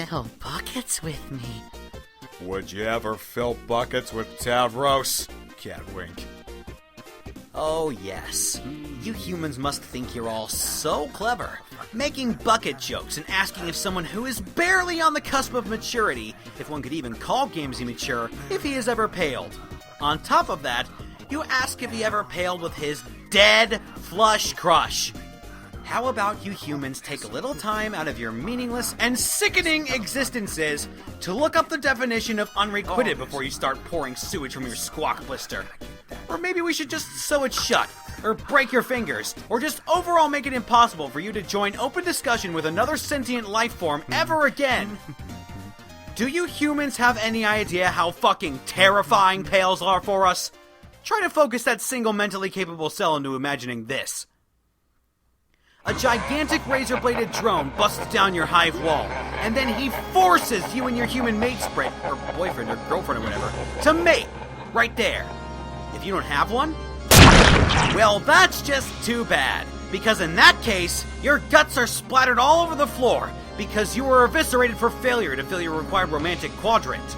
fill buckets with me? Would you ever fill buckets with Tavros? Cat wink. Oh yes, you humans must think you're all so clever, making bucket jokes and asking if someone who is barely on the cusp of maturity, if one could even call Gamesy mature, if he has ever paled. On top of that, you ask if he ever paled with his dead flush crush. How about you humans take a little time out of your meaningless and sickening existences to look up the definition of unrequited before you start pouring sewage from your squawk blister? Or maybe we should just sew it shut, or break your fingers, or just overall make it impossible for you to join open discussion with another sentient life form ever again. Do you humans have any idea how fucking terrifying pails are for us? Try to focus that single mentally capable cell into imagining this. A gigantic razor-bladed drone busts down your hive wall, and then he forces you and your human mate sprite, or boyfriend or girlfriend or whatever, to mate, right there. If you don't have one, well, that's just too bad, because in that case, your guts are splattered all over the floor, because you were eviscerated for failure to fill your required romantic quadrant.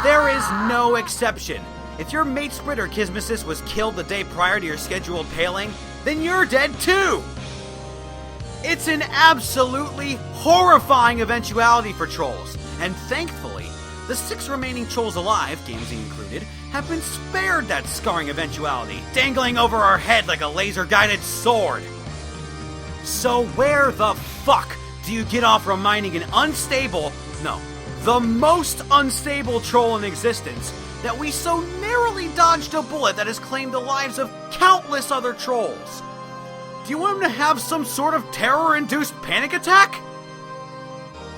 There is no exception. If your mate sprite or kismesis was killed the day prior to your scheduled paling, then you're dead too! It's an absolutely horrifying eventuality for trolls, and thankfully, the 6 remaining trolls alive, Gamesy included, have been spared that scarring eventuality, dangling over our head like a laser-guided sword. So where the fuck do you get off reminding the most unstable troll in existence, that we so narrowly dodged a bullet that has claimed the lives of countless other trolls? Do you want him to have some sort of terror-induced panic attack?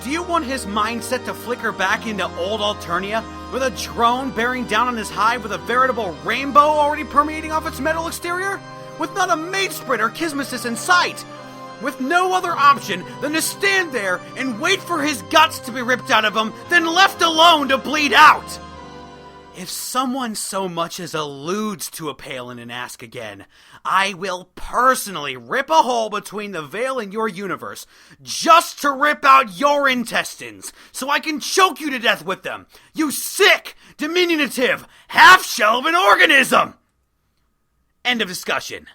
Do you want his mindset to flicker back into old Alternia, with a drone bearing down on his hive with a veritable rainbow already permeating off its metal exterior? With not a mate sprite or kismesis in sight? With no other option than to stand there and wait for his guts to be ripped out of him, then left alone to bleed out? If someone so much as alludes to a Palin and ask again, I will personally rip a hole between the veil and your universe just to rip out your intestines so I can choke you to death with them, you sick, diminutive half-shell of an organism! End of discussion.